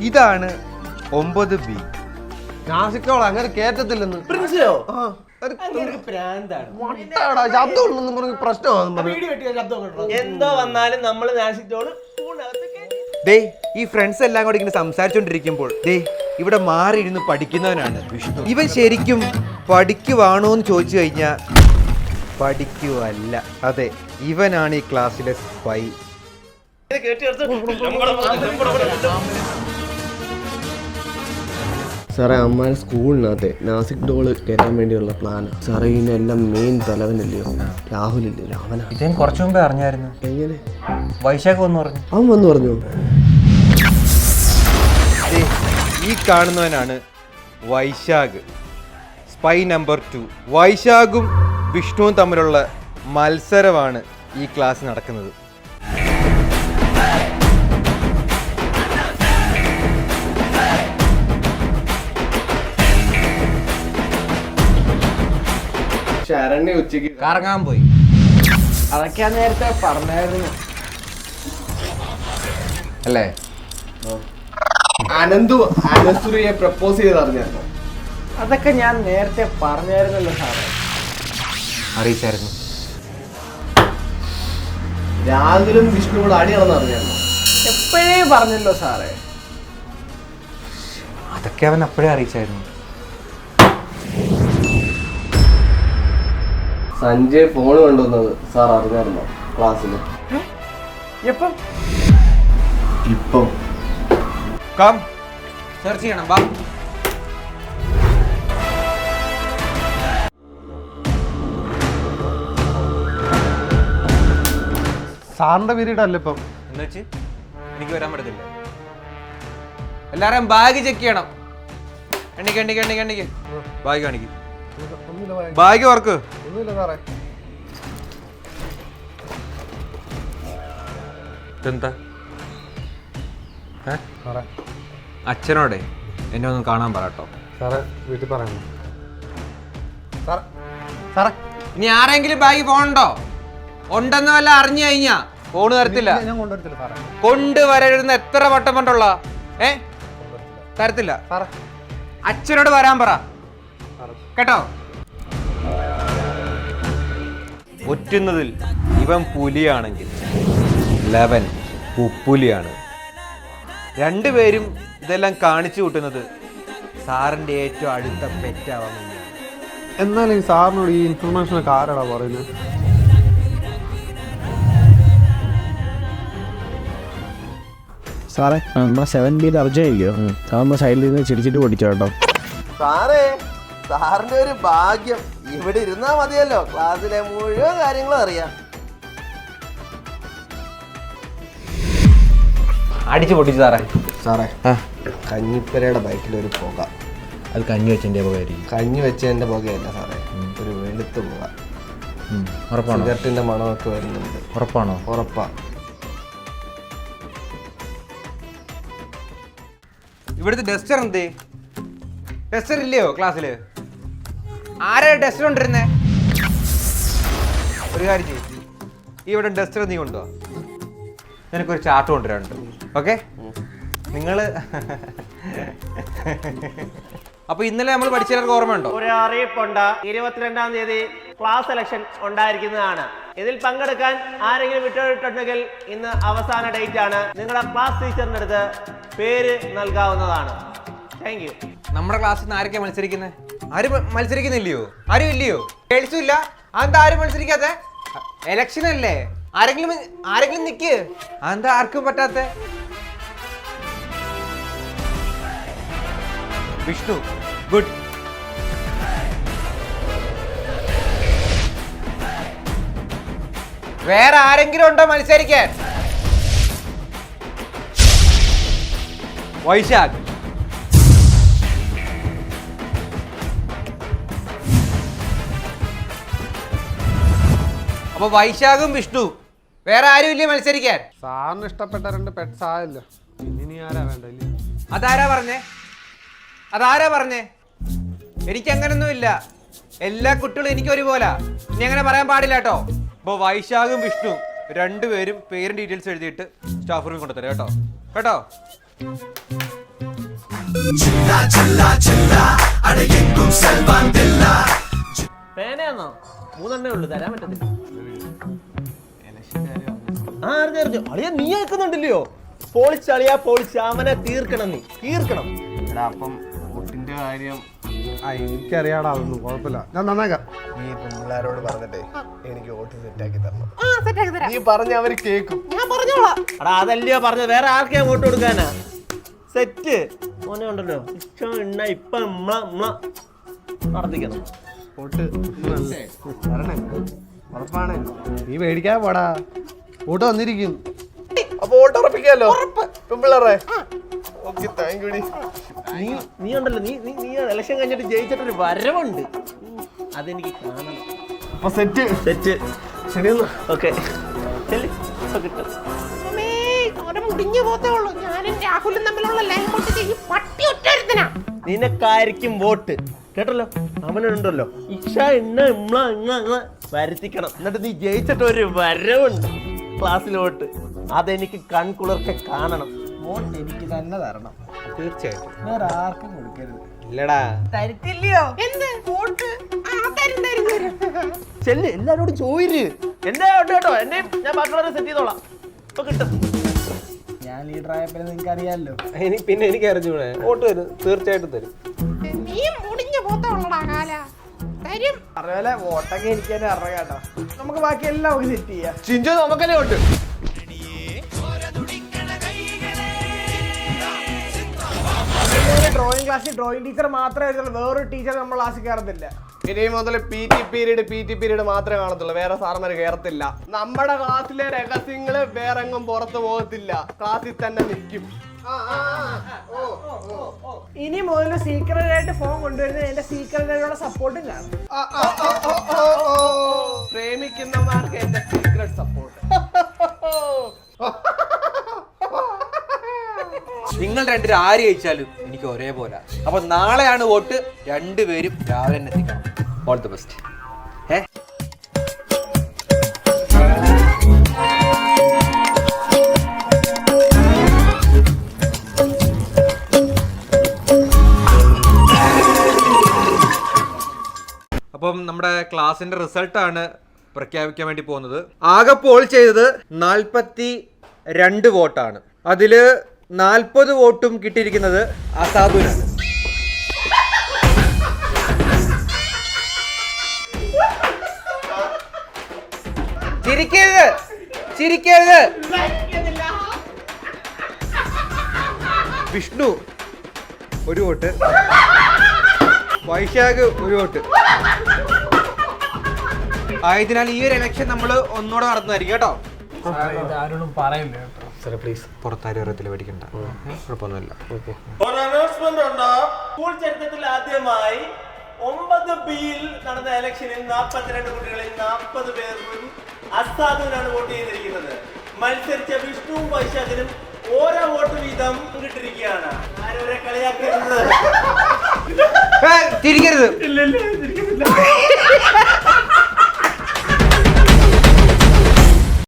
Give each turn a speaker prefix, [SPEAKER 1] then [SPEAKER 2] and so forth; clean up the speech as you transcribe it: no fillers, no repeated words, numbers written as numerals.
[SPEAKER 1] ഇതാണ് 9B.
[SPEAKER 2] നാസിക്കോള അങ്ങനെ കേറ്റത്തില്ലെന്ന്
[SPEAKER 3] പ്രിൻസിലോ എന്തോ വന്നാലും നമ്മള് നാസിക്കോള്
[SPEAKER 1] ദേ ഈ ഫ്രണ്ട്സ് എല്ലാം കൂടി ഇങ്ങനെ സംസാരിച്ചോണ്ടിരിക്കുമ്പോൾ ദേ ഇവിടെ മാറി ഇരുന്ന് പഠിക്കുന്നവനാണ് വിഷ്ണു. ഇവൻ ശരിക്കും പഠിക്കുവാണോ എന്ന് ചോദിച്ചു കഴിഞ്ഞാൽ പഠിക്കുവല്ല. അതെ, ഇവനാണ് ഈ ക്ലാസ്സിലെ സ്പൈ.
[SPEAKER 2] സാറേ അമ്മ സ്കൂളിനകത്തെ നാസിക് ഡോള് കയറ്റാൻ വേണ്ടിയുള്ള പ്ലാന്. സാറേ ഇതിനെല്ലാം മെയിൻ തലവനല്ലയോ രാഹുലില്ലേ? അവനാ.
[SPEAKER 1] ഇതേ കുറച്ചു മുമ്പേ അറിഞ്ഞായിരുന്നു.
[SPEAKER 2] എങ്ങനെ?
[SPEAKER 1] വൈശാഖ് വന്നു പറഞ്ഞു.
[SPEAKER 2] അവൻ വന്നു പറഞ്ഞു.
[SPEAKER 1] ഈ കാണുന്നവനാണ് വൈശാഖ്, സ്പൈ നമ്പർ 2. വൈശാഖും വിഷ്ണുവും തമ്മിലുള്ള മത്സരമാണ് ഈ ക്ലാസ് നടക്കുന്നത്.
[SPEAKER 2] ശരണ്യ ഉച്ചക്ക്
[SPEAKER 1] കറങ്ങാൻ പോയി.
[SPEAKER 3] അതൊക്കെ ഞാൻ നേരത്തെ പറഞ്ഞായിരുന്നു
[SPEAKER 1] അല്ലേ?
[SPEAKER 2] അനന്തുരിയെ പ്രപ്പോസ് ചെയ്തറിഞ്ഞായിരുന്നു.
[SPEAKER 3] അതൊക്കെ ഞാൻ നേരത്തെ പറഞ്ഞായിരുന്നല്ലോ സാറേ.
[SPEAKER 1] അറിയിച്ചായിരുന്നു.
[SPEAKER 2] രാഹുലും വിഷ്ണു കൂടെ അടിയാണെന്ന് അറിഞ്ഞായിരുന്നു.
[SPEAKER 3] എപ്പോഴേ പറഞ്ഞല്ലോ സാറേ.
[SPEAKER 1] അതൊക്കെ അവൻ അപ്പോഴേ അറിയിച്ചായിരുന്നു.
[SPEAKER 2] സഞ്ജയ് ഫോൺ കൊണ്ടുവന്നത് സാർ അറിഞ്ഞായിരുന്നോ ക്ലാസ്സില്?
[SPEAKER 3] എപ്പം?
[SPEAKER 2] ഇപ്പം.
[SPEAKER 1] കം സെർച്ച് ചെയ്യണം. വാ.
[SPEAKER 2] സാറിന്റെ പീരീഡ് അല്ല ഇപ്പം.
[SPEAKER 1] എന്ന് വെച്ച് എനിക്ക് വരാൻ പറ്റത്തില്ല. എല്ലാരും ബാഗ് ചെക്ക് ചെയ്യണം. എണ്ണിക്ക് ബാഗ് കാണിക്കും. ബാഗ് ഓർക്ക്.
[SPEAKER 2] ഒന്നുമില്ല സാറേ.
[SPEAKER 1] എന്താ അച്ഛനോടെ എന്നെ ഒന്ന് കാണാൻ പറട്ടോ.
[SPEAKER 2] സാറേ വീട്ടിൽ പറയണം.
[SPEAKER 1] സാറേ ഇനി ആരെങ്കിലും ബാഗ് ഫോണുണ്ടോ? ഉണ്ടെന്ന് വല്ല അറിഞ്ഞു കഴിഞ്ഞാ ഫോണ് തരത്തില്ല.
[SPEAKER 2] ഞാൻ കൊണ്ടുവരത്തില്ല സാറേ.
[SPEAKER 1] കൊണ്ടുവരരുന്ന എത്ര വട്ടം പണ്ടുള്ള തരത്തില്ല. അച്ഛനോട് വരാൻ പറ കേട്ടോ. ഒറ്റുന്നതിൽ ഇവൻ പുലിയാണെങ്കിൽ 11 ഉപ്പുലിയാണ്. രണ്ടുപേരും ഇതെല്ലാം കാണിച്ചു കൂട്ടുന്നത് സാറിന്റെ ഏറ്റവും അടുത്ത പെറ്റാവാൻ വേണ്ടിയാണ്.
[SPEAKER 2] എന്നാലും സാറിനോട് ഈ ഇൻഫർമേഷനൊക്കെ ആരാടാ പറയുന്നത്?
[SPEAKER 4] സാറേ നമ്മളെ 7Bയിൽ അർജയിക്കോ? സാറിന് സൈഡിൽ നിന്ന് ചിരിച്ചിട്ട് പൊടിച്ചോ കേട്ടോ.
[SPEAKER 3] സാറേ സാറിന്റെ ഒരു ഭാഗ്യം. ഇവിടെ ഇരുന്നാ മതിയല്ലോ, ക്ലാസ്സിലെ മുഴുവൻ കാര്യങ്ങളും അറിയാം.
[SPEAKER 1] അടിച്ചു പൊട്ടിച്ചു സാറേ.
[SPEAKER 2] സാറേ കഞ്ഞിപ്പരയുടെ ബൈക്കിൽ ഒരു പുക.
[SPEAKER 1] അത് കഞ്ഞി വെച്ചതിൻ്റെ പുകയായിരിക്കും.
[SPEAKER 2] കഞ്ഞി വെച്ചതിന്റെ പുകയല്ല സാറേ, ഒരു വെളുത്ത പുക.
[SPEAKER 1] ഉറപ്പാണോ?
[SPEAKER 2] സിഗരറ്റിന്റെ മണമൊക്കെ വരുന്നുണ്ട്.
[SPEAKER 1] ഉറപ്പാണോ?
[SPEAKER 2] ഉറപ്പാ.
[SPEAKER 1] ഇവിടുത്തെ ഡസ്റ്റർ എന്തേ? ഡസ്റ്റർ ഇല്ലയോ ക്ലാസ്സില്? ആരാ ഡസ്റ്റർ കൊണ്ടിരുന്നേ? ഒരു കാര്യം ചെയ്യും, ഇവിടെ ഡസ്റ്റർ നീ കൊണ്ടുവാ. നിനക്കൊരു ചാർട്ട് കൊണ്ടുവരാനുണ്ട്. ഓക്കെ? നിങ്ങള് അപ്പൊ ഇന്നലെ നമ്മൾ പഠിച്ചവർക്ക് ഓർമ്മയുണ്ടോ?
[SPEAKER 3] ഒരു അറിയിപ്പുണ്ട്. 22-ാം തീയതി ക്ലാസ് സെലക്ഷൻ ഉണ്ടായിരിക്കുന്നതാണ്. ഇതിൽ പങ്കെടുക്കാൻ ആരെങ്കിലും വിട്ടുണ്ടെങ്കിൽ ഇന്ന് അവസാന ഡേറ്റ് ആണ്. നിങ്ങളുടെ ക്ലാസ് ടീച്ചറിന്റെ അടുത്ത് പേര് നൽകാവുന്നതാണ്. Thank you.
[SPEAKER 1] നമ്മുടെ ക്ലാസ്സിൽ നിന്ന് ആരൊക്കെയാ മത്സരിക്കുന്നത്? ആരും മത്സരിക്കുന്നില്ലയോ? ആരും ഇല്ലയോ? കേൾസും ഇല്ല. അതെന്താ ആരും മത്സരിക്കാത്ത? എലക്ഷൻ അല്ലേ? ആരെങ്കിലും നിക്ക്. അതെന്താ ആർക്കും പറ്റാത്ത? വിഷ്ണു ഗുഡ്. വേറെ ആരെങ്കിലും ഉണ്ടോ മത്സരിക്കാൻ? വൈശാഖ്. അപ്പൊ വൈശാഖും വിഷ്ണു, വേറെ ആരും ഇല്ലേ മത്സരിക്കാൻ?
[SPEAKER 2] സാറിന് ഇഷ്ടപ്പെട്ട 2 പെറ്റ്സ് ആയല്ലോ, ഇനി ആരാ വേണ്ടല്ലേ?
[SPEAKER 1] അതാരാ പറഞ്ഞേ? എനിക്ക് അങ്ങനൊന്നും ഇല്ല. എല്ലാ കുട്ടികളും എനിക്ക് ഒരുപോലെ. ഇനി അങ്ങനെ പറയാൻ പാടില്ല കേട്ടോ. അപ്പൊ വൈശാഖും വിഷ്ണു രണ്ടുപേരും പേരും ഡീറ്റെയിൽസ് എഴുതിയിട്ട് സ്റ്റാഫ് റൂമിൽ കൊണ്ടുതരാം കേട്ടോ.
[SPEAKER 3] പേനയാന്നോ? 3 ഉള്ളു, തരാൻ പറ്റത്തില്ല. അറിഞ്ഞു അളിയ, നീ കേൾക്കുന്നുണ്ടല്ലോ. പൊളിച്ചളിയാ പൊളിച്ച് അവനെ തീർക്കണം, നീ തീർക്കണം.
[SPEAKER 2] അപ്പം വോട്ടിന്റെ കാര്യം
[SPEAKER 5] എനിക്കറിയാടാ, അതൊന്നും കുഴപ്പമില്ല, ഞാൻ നന്നാക്കാം.
[SPEAKER 2] നീ ഇപ്പം പിള്ളേരോട് പറഞ്ഞിട്ടേ എനിക്ക് വോട്ട് സെറ്റാക്കി തരണം. നീ പറഞ്ഞ അവര് കേക്കും.
[SPEAKER 3] അടാ അതല്ലയോ പറഞ്ഞത്, വേറെ ആർക്കാ വോട്ട് കൊടുക്കാനാ? സെറ്റ് മോനെ ഉണ്ടല്ലോ, എണ്ണ ഇപ്പൊ നടത്തിക്കണം.
[SPEAKER 2] വോട്ട് തരണേ, ഉറപ്പാണ്.
[SPEAKER 5] നീ പേടിക്കാൻ പോടാ, വോട്ട് വന്നിരിക്കും.
[SPEAKER 2] അപ്പൊ വോട്ട് ഉറപ്പിക്കാലോ പെമ്പിള്ളേരെ. Okay, thank you.
[SPEAKER 3] നീ ഉണ്ടല്ലോ, നീ ഇലക്ഷൻ കഴിഞ്ഞിട്ട് ജയിച്ചിട്ടൊരു വരവുണ്ട്, അതെനിക്ക് കാണണം.
[SPEAKER 2] അപ്പൊ സെറ്റ്
[SPEAKER 3] സെറ്റ്
[SPEAKER 2] ശരി.
[SPEAKER 3] ഓക്കെ, നിനക്കായിരിക്കും വോട്ട് കേട്ടല്ലോ. അവനുണ്ടല്ലോ ഇഷ വരുത്തിക്കണം, എന്നിട്ട് നീ ജയിച്ചിട്ട് ഒരു വരവുണ്ട് ക്ലാസ്സിലോട്ട്, അതെനിക്ക് കൺകുളിർക്കെ കാണണം.
[SPEAKER 4] വോട്ട് എനിക്ക് തന്നെ തരണം,
[SPEAKER 1] തീർച്ചയായിട്ടും.
[SPEAKER 4] വേറെ ആർക്കും കൊടുക്കരുത്.
[SPEAKER 1] ഇല്ലടാ,
[SPEAKER 4] തരത്തില്ലയോ?
[SPEAKER 3] ചെല്ല്, എല്ലാരോടും ചോദിര്. എന്നെ ഉണ്ട് കേട്ടോ, എന്നെയും ഞാൻ ബാക്കിയുള്ളവരെ സെറ്റ് ചെയ്തോളാം. ഇപ്പൊ കിട്ടും.
[SPEAKER 4] ഞാൻ ലീഡർ ആയപ്പോൾ നിങ്ങൾക്ക് അറിയാമല്ലോ.
[SPEAKER 1] പിന്നെ എനിക്ക് അറിഞ്ഞൂടെ, വോട്ട് തരും, തീർച്ചയായിട്ടും തരും.
[SPEAKER 4] അറിയാലേ, വോട്ടൊക്കെ എനിക്ക് തന്നെ അറിയാട്ടോ. നമുക്ക് ബാക്കി എല്ലാം ഒക്കെ സെറ്റ് ചെയ്യാം.
[SPEAKER 2] ചിഞ്ചു നമുക്കല്ലേ വോട്ട്.
[SPEAKER 4] ഡ്രോയിങ് ക്ലാസ്സിൽ ഡ്രോയിങ് ടീച്ചർ മാത്രമേ വേറൊരു ടീച്ചർ നമ്മൾ ക്ലാസ്സിൽ കയറത്തില്ല.
[SPEAKER 2] ഇനി മുതൽ പി ടി പീരീഡ് മാത്രമേ കാണത്തുള്ളൂ, വേറെ സാറന്മാര് കയറത്തില്ല. നമ്മുടെ ക്ലാസ്സിലെ രഹസ്യങ്ങള് വേറെ എങ്ങും പുറത്തു പോകത്തില്ല, ക്ലാസ്സിൽ തന്നെ നിൽക്കും.
[SPEAKER 4] ഇനി മുതൽ സീക്രട്ട് ആയിട്ട് ഫോൺ കൊണ്ടുവരുന്നത് എന്റെ സീക്രട്ട് ആയിട്ടുള്ള സപ്പോർട്ടും കാണും.
[SPEAKER 2] പ്രേമിക്കുന്നവർക്ക് എന്റെ സീക്രട്ട് സപ്പോർട്ട്.
[SPEAKER 1] നിങ്ങൾ രണ്ടുപേരും ആര് ജയിച്ചാലും എനിക്ക് ഒരേപോലെ. അപ്പൊ നാളെയാണ് വോട്ട്, രണ്ടുപേരും രാവിലെ തന്നെ എത്തിക്കണം. All the best. അപ്പം നമ്മുടെ ക്ലാസിന്റെ റിസൾട്ടാണ് പ്രഖ്യാപിക്കാൻ വേണ്ടി പോകുന്നത്. ആകെ പോൾ ചെയ്തത് 42 വോട്ടാണ്. അതില് 40 വോട്ടും കിട്ടിയിരിക്കുന്നത് അസാദുവിനാണ്. ചിരിക്കരുത്, ചിരിക്കരുത്. Vishnu 1 vote, Vaishakh 1 vote. ആയതിനാൽ ഈ ഒരു ഇലക്ഷൻ നമ്മൾ ഒന്നുകൂടെ നടത്തുന്നതായിരിക്കും കേട്ടോ.
[SPEAKER 4] ആരോടും പറയില്ല കേട്ടോ.
[SPEAKER 1] പ്ലീസ്, പുറത്താരും അറിയത്തില്ല, പേടിക്കണ്ട, കുഴപ്പമൊന്നുമില്ല.
[SPEAKER 3] സ്കൂൾ ചരിത്രത്തിൽ ആദ്യമായി 9Bയിൽ നടന്ന ഇലക്ഷനിൽ 42 കുട്ടികളിൽ 40 പേർക്കും അസാദുവിനാണ് വോട്ട് ചെയ്തിരിക്കുന്നത്. മത്സരിച്ച വിഷ്ണുവും വൈശാഖിനും ഓരോ വോട്ട് വീതം കിട്ടിയിരിക്കുകയാണ്. ആരോരെ കളിയാക്കരുത്.
[SPEAKER 1] ചിരിക്കരുത്.